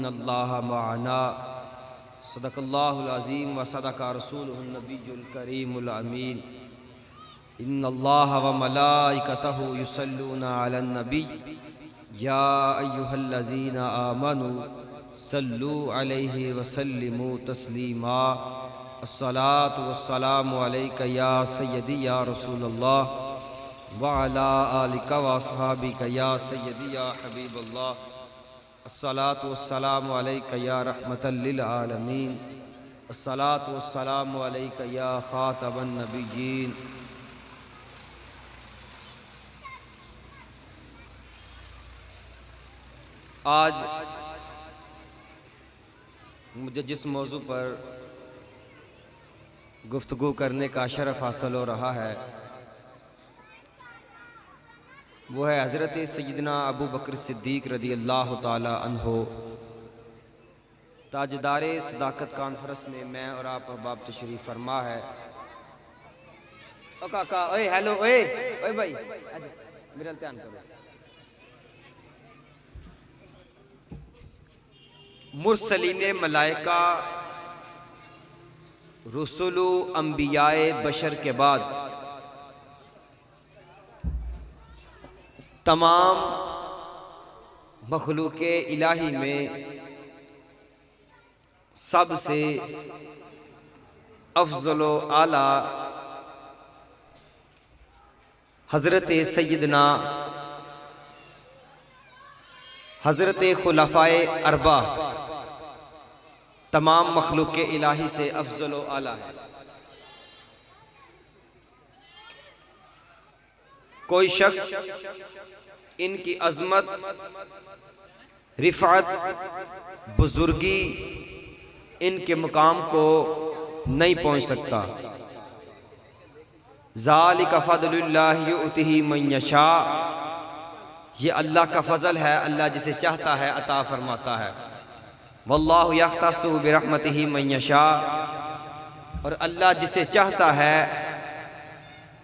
इन्नल्लाहा मअना सदक़ल्लाहुल अज़ीम व सदक़ा रसूलुहुन नबियुल करीमुल अमीन। इन्नल्लाहा व मलाइकतहु युसल्लूना अलन नबी या अय्युहल्लज़ीना आमनू सल्लू अलैहि व सल्लिमू तस्लीमा। अस्सलातु वस्सलामु अलैका या सय्यदी या रसूलल्लाह व अला आलिका व अस्हाबिका या सय्यदी या हबीबल्लाह। अस्सलातु वस्सलामु अलैका या रहमतल लिल आलमीन। अस्सलातु वस्सलामु अलैका या खातमन नबिय्यीन। आज मुझे जिस मौजू पर गुफ्तगू करने का शरफ़ हासिल हो रहा है वो है हज़रत सय्यदना अबू बकर सिद्दीक़ रज़ी अल्लाह ताला अन्हो। ताजदारे सदाकत कॉन्फ्रेंस में मैं और आप अहबाब तशरीफ़ फरमा है। ओ काका, ओए हेलो, ओए ओए भाई, मेरा ध्यान करो। मुरसलीने मलाइका रुसुलु अंबियाए बशर के बाद तमाम मखलूक़े इलाही में सबसे अफ़ज़ल व आला हज़रत सय्यदना हज़रत खुलफ़ाए अरबा तमाम मखलूक़ इलाही से अफ़ज़ल व आला है। कोई शख्स इनकी अज़मत, रिफ़अत, बुज़ुर्गी, इनके मुकाम को नहीं पहुँच सकता। ज़ालिका फ़ज़लुल्लाहि युअतिही मन यशा, ये अल्लाह का फ़ज़ल है, अल्लाह जिसे चाहता है अता फरमाता है। वल्लाहु यख्तस्सु बिरहमतिही मन यशा, और अल्लाह जिसे चाहता है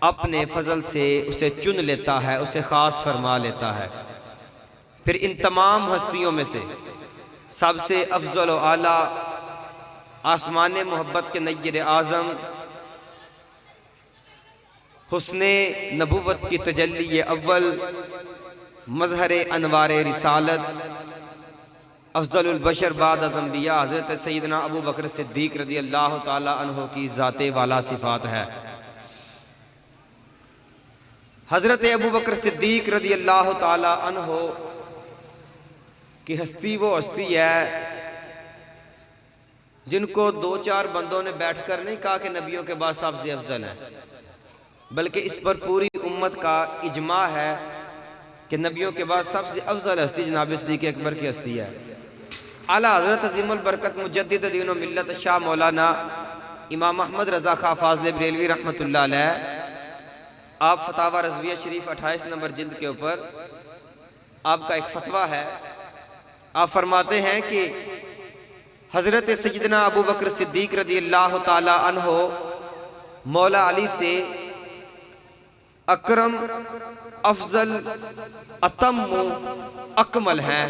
अपने फजल से उसे चुन लेता है, उसे ख़ास फरमा लेता है। फिर इन तमाम हस्तियों में से सबसे अफ़ज़ल व आला आसमान मोहब्बत के नय्यर आज़म, हुस्ने नबुव्वत की तजल्ली अव्वल, मज़हर अनवार रिसालत, अफ़ज़लुल बशर बाद अज़्अंबिया हज़रत सय्यदना अबू बकर सिद्दीक़ रज़ी अल्लाह ताला अन्हो की ज़ाते वाला सिफ़ात है। हज़रत अबू बकर सिद्दीक़ रज़ी अल्लाह ताला अन्हो की हस्ती वो हस्ती है जिनको दो चार बंदों ने बैठकर नहीं कहा कि नबियों के बाद सबसे अफजल है, बल्कि इस पर पूरी उम्मत का इजमा है कि नबियों के बाद सबसे अफजल हस्ती जनाब सिद्दीक़ अकबर की हस्ती है। आला हज़रत अज़ीमुल बरकत मुजद्दिद दीन व मिल्लत शाह मौलाना इमाम अहमद रज़ा खां फ़ाज़िल बरेलवी रहमतुल्लाह अलैह, आप फतावा रज़विया शरीफ 28 नंबर जिल्द के ऊपर आपका एक फतवा है। आप फरमाते हैं कि हज़रत सय्यदना अबू बकर सिद्दीक़ रज़ी अल्लाह ताला अन्हो मौला अली से अकरम, अफजल, अतम, अकमल हैं।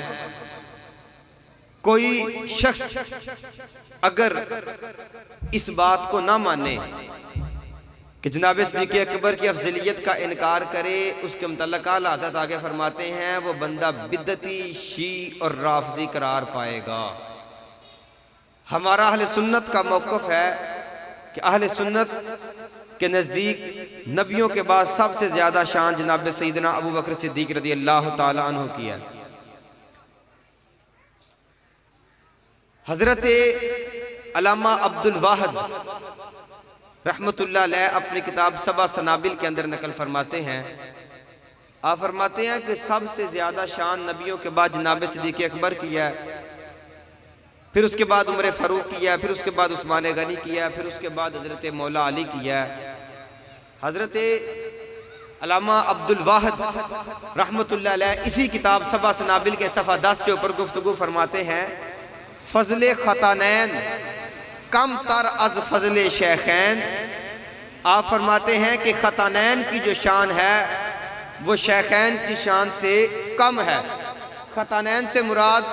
कोई शख्स अगर इस बात को ना माने कि जनाब सिद्दीक़ अकबर की अफजलियत का इनकार करे, उसके मुतल्लिक़ आला हज़रत आगे फरमाते हैं वो बंदा बिद्दती, शी और राफ़ज़ी करार पाएगा। हमारा अहले सुन्नत का मौक़िफ़ है कि अहले सुन्नत के नज़दीक नबियों के बाद सबसे ज़्यादा शान जनाब सय्यदना अबू बकर सिद्दीक़ रज़ी अल्लाह ताला अन्हु की है। हज़रत अल्लामा अब्दुल वाहिद रहमतुल्लाह अलैह अपनी किताब सबा सनाबिल के अंदर नकल फरमाते हैं। आप फरमाते हैं कि सबसे ज़्यादा शान नबियों के बाद जनाब सिद्दीक़ अकबर की है, फिर उसके बाद उमर फ़ारूक किया, फिर उसके बाद उस्मान गनी किया, फिर उसके बाद हज़रत मौला अली किया। हज़रत अल्लामा अब्दुल वाहिद रहमतुल्लाह अलैह इसी किताब सबा सनाबिल के सफ़ा 10 के ऊपर गुफ्तगू फरमाते हैं, फ़ज़ले ख़तानैन कम तर अज़ फ़ज़ले शेखैन। आप फरमाते हैं कि ख़तानैन की जो शान है वो शेखैन की शान से कम है। ख़तानैन से मुराद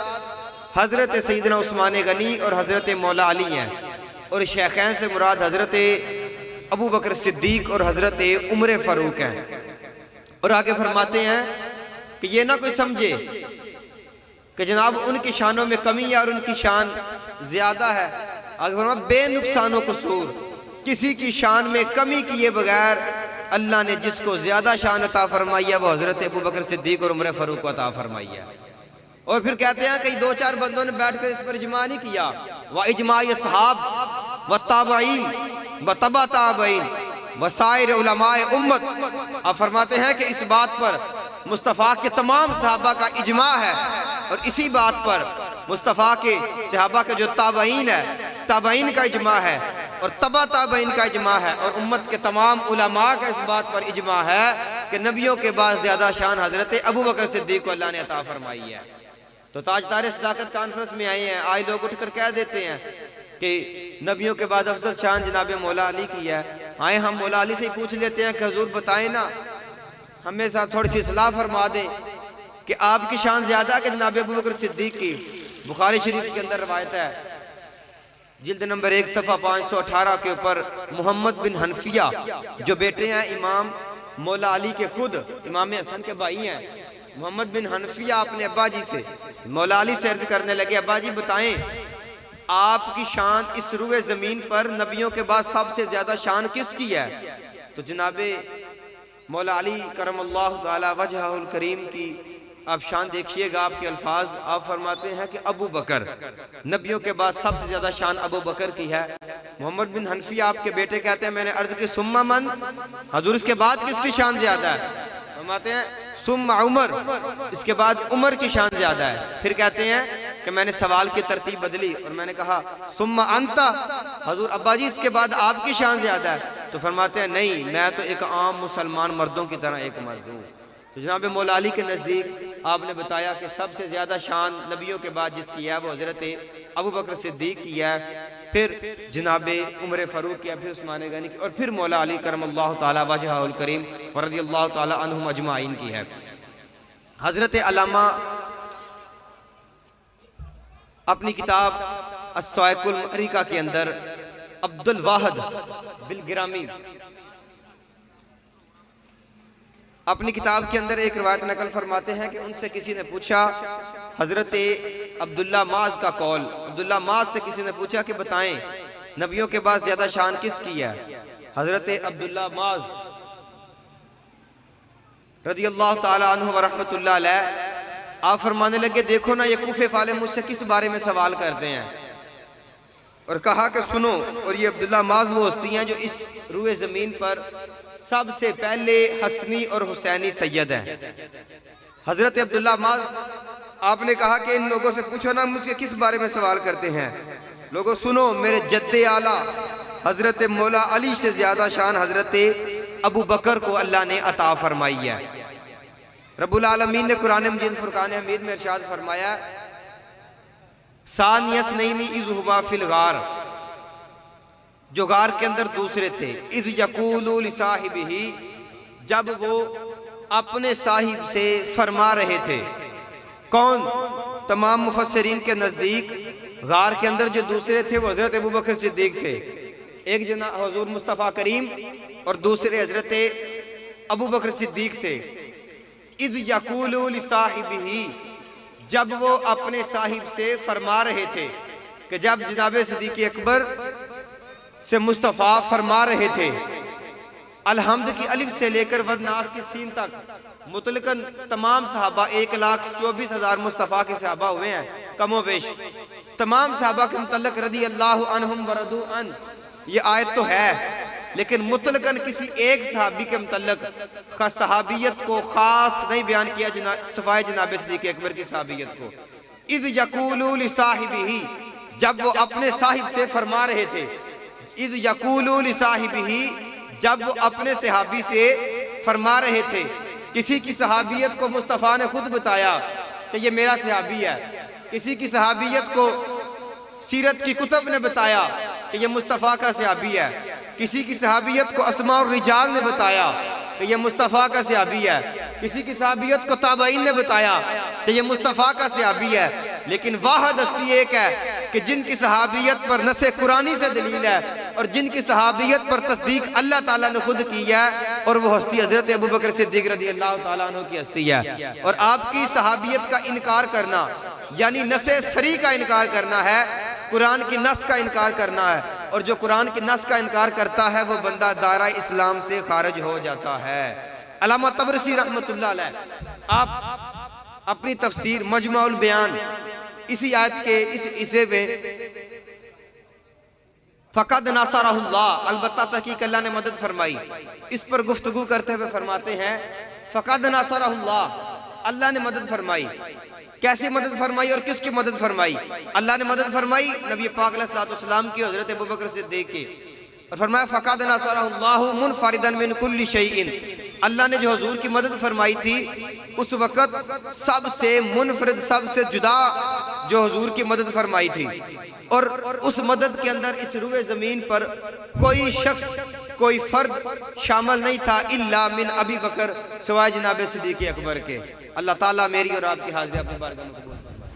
हज़रत सैयदना उस्मान गनी और हज़रत मौला अली हैं, और शेखैन से मुराद हज़रत अबू बकर सिद्दीक और हज़रत उमर फ़ारूक हैं। और आगे फरमाते हैं कि ये ना कोई समझे कि जनाब उनकी शानों में कमी है और उनकी शान ज़्यादा है। आगे फरमा बेनुकसान कसूर, किसी की शान में कमी किए बगैर अल्लाह ने जिसको ज़्यादा शान अता फरमाई है वो हज़रत अबू बकर सिद्दीक और उमर फ़ारूक को अता फरमाई है। और फिर कहते हैं कई दो चार बंदों ने बैठ कर इस पर इजमा नहीं किया। व इजमा सहाब व ताबईन व तबा ताबईन व साइर उलमाए उम्मत। अब फरमाते हैं कि इस बात पर मुस्तफ़ा के तमाम सहाबा का इजमा है, और इसी बात पर मुस्तफ़ा के सहाबा के जो ताबईन है, ताबईन का इजमा है, और तबा ताबईन का इजमा है, और उम्मत के तमाम उलमा का इस बात पर इजमा है कि नबियों के बाद ज़्यादा शान हज़रत अबू बकर सिद्दीक को अल्लाह ने अता फरमाई है। तो ताजदार सदाकत कॉन्फ्रेंस में आए हैं, आज लोग उठकर कह देते हैं कि नबियों के बाद अफजल शान जनाब मौला अली की है। आए हम मौला अली से ही पूछ लेते हैं कि हुजूर बताएं ना, हमें साथ थोड़ी सी इस्लाह फरमा दें कि आपकी शान ज़्यादा है कि जनाब अबू बकर सिद्दीक की। बुखारी शरीफ के अंदर रवायत है, जिल्द नंबर 1 सफ़ा 518 के ऊपर मोहम्मद बिन हनफिया जो बेटे हैं इमाम मौला अली के, खुद इमाम हसन के भाई हैं, मोहम्मद बिन हनफिया अपने अब्बा जी से मौला अली से अर्ज करने लगे, अब्बा जी बताएं आपकी शान इस रुए ज़मीन पर नबियों के बाद सबसे ज़्यादा शान किसकी है? तो जनाबे मौला अली करमल्लाहु ताला वजहुल करीम की आप शान देखिएगा, आपके अल्फाज आप फरमाते हैं कि अबू बकर, नबियों के बाद सबसे ज़्यादा शान अबू बकर की है। मोहम्मद बिन हनफिया आपके बेटे कहते हैं मैंने अर्ज की सुम्मा मन, हजूर इसके बाद किसकी शान ज़्यादा है? फरमाते हैं सुम्मा उमर, इसके बाद उमर की शान ज़्यादा है। फिर कहते हैं कि मैंने सवाल की तरतीब बदली और मैंने कहा सुम्मा अंता, हजूर अब्बा जी इसके बाद आपकी शान ज़्यादा है? तो फरमाते हैं नहीं, मैं तो एक आम मुसलमान मर्दों की तरह एक मर्द हूँ। तो जनाब मौला अली के नज़दीक आपने बताया कि सबसे ज़्यादा शान नबियों के बाद जिसकी है वो हज़रत अबू बकर सिद्दीक की है, फिर जनाब उमर फ़ारूक की है, फिर उस्मान गनी की, और फिर मौला अली करमल्लाहु ताला वजहुल करीम व रज़ियल्लाहु ताला अन्हुम अजमाइन की है। हज़रत अल्लामा अपनी किताब अस्साइकुल महरिका के अंदर अब्दुल वाहिद बिलगिरामी अपनी किताब के अंदर एक रिवायत नकल फरमाते हैं कि उनसे किसी ने पूछा, हज़रत अब्दुल्ला माज का कौल, अब्दुल्ला माज से किसी ने पूछा कि बताएं नबियों के बाद ज़्यादा शान किसकी है? हज़रत अब्दुल्ला माज रज़ियल्लाहु ताला अन्हु व रहमतुल्लाह अलैह आप फरमाने लगे देखो ना ये कूफे वाले मुझसे किस बारे में सवाल करते हैं, और कहा कि सुनो, और ये अब्दुल्ला माज वो हस्ती हैं जो इस रुए ज़मीन पर सबसे पहले हसनी और हुसैनी सैयद हैं। हज़रत अब्दुल्ला माज आपने कहा कि इन लोगों से पूछो ना मुझसे किस बारे में सवाल करते हैं। लोगों सुनो, मेरे जद्दे आला हज़रत मौला अली से ज़्यादा शान हज़रत अबू बकर को अल्लाह ने अता फरमाई है। रब्बुल आलमीन ने कुरान मजीद फुरकान हमीद में इरशाद फरमाया, सानियस नैनी इज़ हुवा फिल गार, जो गार के अंदर दूसरे थे, इज़ यकूलु लिसाहिबिही, जब वो अपने साहिब से फरमा रहे थे। कौन? तमाम मुफस्सिरीन के नज़दीक गार के अंदर जो दूसरे थे वो हज़रत अबू बकर सिद्दीक थे, एक जना हुज़ूर मुस्तफ़ा करीम और दूसरे हज़रत अबू बकर सिद्दीक थे। इज़ यकूलु लिसाहिबिही, जब वो अपने साहिब से फरमा रहे थे कि जब जनाब सिद्दीक़ अकबर से मुस्तफ़ा फरमा रहे थे, अलहम्द की अलिफ से लेकर वदनास की सीन तक मुतलकन तमाम सहाबा 1,24,000 मुस्तफ़ा के सहाबा हुए हैं कमो बेश, तमाम सहाबा के मुतल्लक रदी अल्लाह अन्हुम व रदू अन, ये आयत तो है, लेकिन मुतलकन किसी एक सहाबी के मुतल्लक का सहाबियत को खास नहीं बयान किया सिवाय जनाब सिद्दीक़ अकबर की सहाबियत को। इज़ यकूलु लिसाहिबिही, जब वो अपने साहिब से फरमा रहे थे, इज़ यकूलु लिसाहिबिही, जब वो अपने सहाबी से फरमा रहे थे। किसी की सहाबियत को मुस्तफ़ा ने खुद बताया कि ये मेरा सहाबी है, किसी की सहाबियत को सीरत की कुतब ने बताया कि ये मुस्तफ़ा का सहाबी है, किसी की सहाबियत को अस्मा और रिजाल ने बताया कि ये मुस्तफ़ा का सहाबी है, किसी की सहाबियत को ताबईन ने बताया कि ये मुस्तफ़ा का सहाबी है, लेकिन वाहिद हस्ती एक है कि जिनकी सहाबियत पर नसे कुरानी से दलील है और जिनकी सहाबियत पर तस्दीक अल्लाह ताला ने खुद की है, और वो हस्ती हजरत अबू बकर सिद्दीक रज़ियल्लाहु ताला अन्हु की हस्ती है। और आपकी सहाबियत का इनकार करना यानी नसे सरी का इनकार करना है, कुरान की नस का इनकार करना है, और जो कुरान की नस का इनकार करता है वो बंदा दायरा इस्लाम से खारिज हो जाता है। अल्लामा तबरसी रहमतुल्लाह अलैह आप अपनी तफसीर मजमुउल बयान इसी आयत के इस हिस्से में फ़क़द नसरहुल्लाह, अलबत्ता तहकीक अल्लाह ने मदद फरमाई, इस पर गुफ्तगू करते हुए फरमाते हैं फ़क़द नसरहुल्लाह, अल्लाह ने मदद फरमाई। कैसे मदद फरमाई और किसकी मदद फरमाई? अल्लाह ने मदद फरमाई नबी पाक अलैहिस्सलातु वस्सलाम की, हज़रत अबू बकर सिद्दीक़ की, और फरमाया फ़क़द नसरहुल्लाहु मुनफ़रिदन मिन कुल्लि शैइन, अल्लाह ने जो हुजूर की मदद फरमाई थी उस वक़्त सबसे मुनफरिद सबसे जुदा जो हुजूर की मदद फरमाई थी, और उस मदद के अंदर इस रुए ज़मीन पर कोई शख्स कोई फर्द शामिल नहीं था इल्ला मिन अबी बकर, सिवाय जनाब सिद्दीक़ अकबर के। अल्लाह ताला मेरी और आपकी हाज़िरी अपनी बारगाह में कबूल फरमाए।